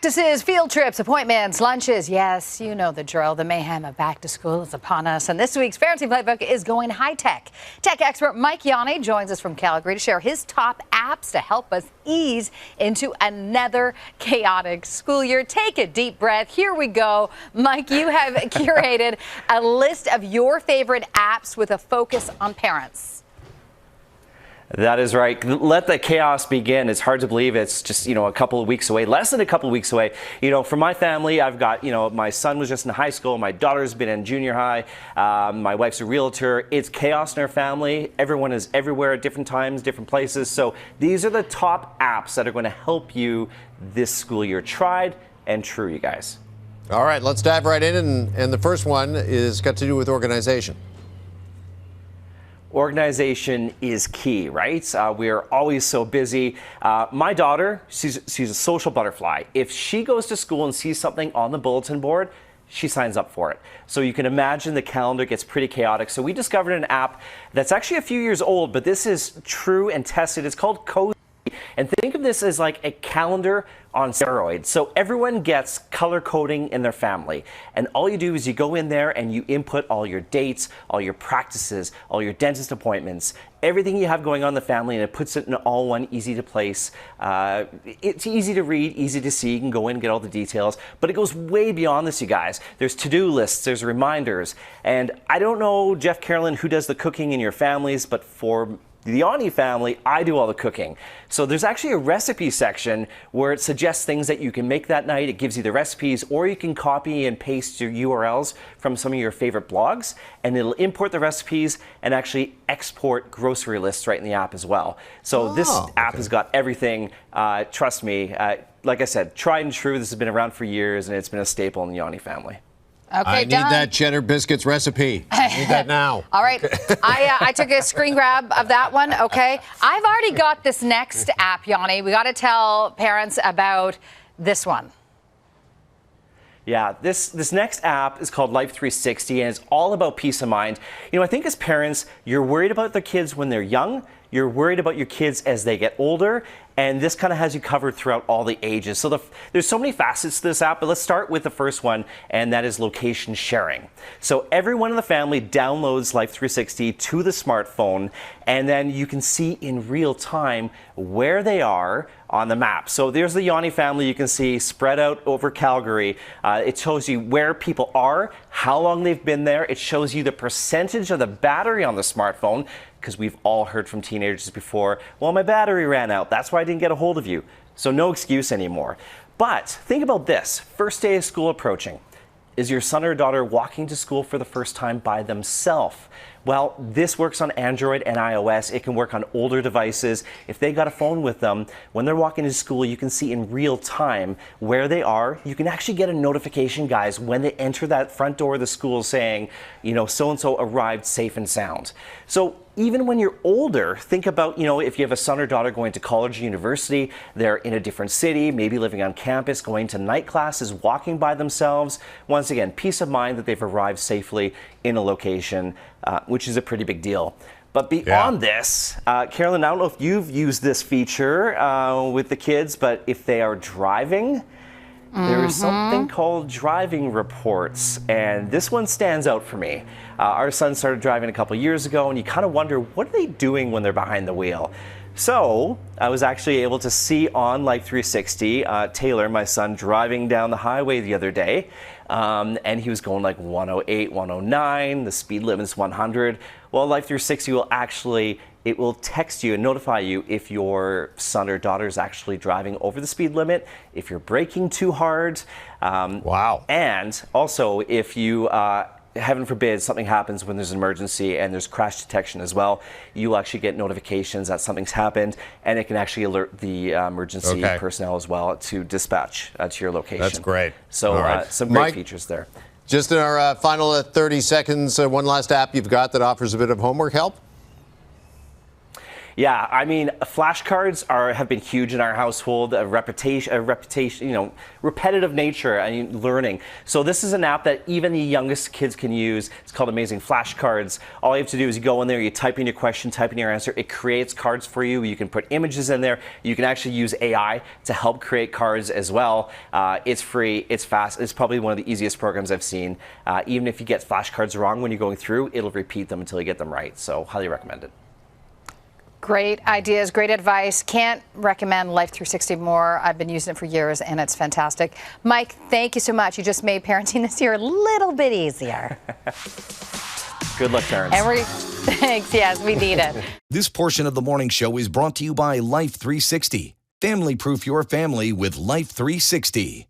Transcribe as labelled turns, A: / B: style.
A: Recesses, field trips, appointments, lunches. Yes, you know the drill. The mayhem of back to school is upon us. And this week's Parenting Playbook is going high-tech. Tech expert Mike Yawney joins us from Calgary to share his top apps to help us ease into another chaotic school year. Take a deep breath. Here we go. Mike, you have curated a list of your favorite apps with a focus on parents.
B: That is right. Let the chaos begin. It's hard to believe it's just, a couple of weeks away, less than a couple of weeks away. For my family, I've got, my son was just in high school. My daughter's been in junior high. My wife's a realtor. It's chaos in our family. Everyone is everywhere at different times, different places. So these are the top apps that are going to help you this school year. Tried and true, you guys.
C: All right, let's dive right in. And the first one is got to do with organization.
B: Organization is key, right? We are always so busy. My daughter, she's a social butterfly. If she goes to school and sees something on the bulletin board, she signs up for it. So you can imagine the calendar gets pretty chaotic. So we discovered an app that's actually a few years old, but this is true and tested. It's called Cozy. And think of this as like a calendar on steroids. So everyone gets color coding in their family. And all you do is you go in there and you input all your dates, all your practices, all your dentist appointments, everything you have going on in the family, and it puts it in all one easy to place. It's easy to read, easy to see. You can go in and get all the details. But it goes way beyond this, you guys. There's to-do lists, there's reminders. And I don't know, Jeff, Carolyn, who does the cooking in your families, but for the Yawney family, I do all the cooking. So there's actually a recipe section where it suggests things that you can make that night. It gives you the recipes, or you can copy and paste your URLs from some of your favorite blogs, and it'll import the recipes and actually export grocery lists right in the app as well. So this app has got everything. Trust me, like I said, tried and true. This has been around for years, and it's been a staple in the Yawney family.
A: Okay,
C: I need that cheddar biscuits recipe. I need that now.
A: All right. I took a screen grab of that one. Okay. I've already got this next app, Yawney. We got to tell parents about this one.
B: Yeah, this next app is called Life 360, and it's all about peace of mind. I think as parents, you're worried about the kids when they're young. You're worried about your kids as they get older, and this kind of has you covered throughout all the ages. So there's so many facets to this app, but let's start with the first one, and that is location sharing. So everyone in the family downloads Life 360 to the smartphone, and then you can see in real time where they are on the map. So there's the Yawney family you can see spread out over Calgary. It shows you where people are, how long they've been there. It shows you the percentage of the battery on the smartphone, because we've all heard from teenagers before, well, my battery ran out. That's why I didn't get a hold of you. So no excuse anymore. But think about this. First day of school approaching. Is your son or daughter walking to school for the first time by themselves? Well, this works on Android and iOS. It can work on older devices. If they got a phone with them, when they're walking to school, you can see in real time where they are. You can actually get a notification, guys, when they enter that front door of the school saying, so-and-so arrived safe and sound. So even when you're older, think about, if you have a son or daughter going to college or university, they're in a different city, maybe living on campus, going to night classes, walking by themselves. Once again, peace of mind that they've arrived safely in a location, which is a pretty big deal. But beyond this, Carolyn, I don't know if you've used this feature with the kids, but if they are driving, there is something called driving reports, and this one stands out for me. Our son started driving a couple years ago, and you kind of wonder, what are they doing when they're behind the wheel? So I was actually able to see on Life 360, Taylor, my son, driving down the highway the other day, and he was going like 108, 109, the speed limit is 100. Well, Life 360 will it will text you and notify you if your son or daughter is actually driving over the speed limit, if you're braking too hard.
C: Wow.
B: And also if you, heaven forbid, something happens when there's an emergency and there's crash detection as well, you'll actually get notifications that something's happened, and it can actually alert the emergency personnel as well to dispatch to your location.
C: That's great.
B: So some great features there.
C: Just in our final 30 seconds, one last app you've got that offers a bit of homework help?
B: Yeah, I mean, flashcards have been huge in our household. A reputation, repetitive nature and learning. So this is an app that even the youngest kids can use. It's called Amazing Flashcards. All you have to do is you go in there, you type in your question, type in your answer. It creates cards for you. You can put images in there. You can actually use AI to help create cards as well. It's free. It's fast. It's probably one of the easiest programs I've seen. Even if you get flashcards wrong when you're going through, it'll repeat them until you get them right. So highly recommend it.
A: Great ideas, great advice. Can't recommend Life 360 more. I've been using it for years, and it's fantastic. Mike, thank you so much. You just made parenting this year a little bit easier.
B: Good luck, parents.
A: Thanks. Yes, we need it.
D: This portion of the morning show is brought to you by Life 360. Family proof your family with Life 360.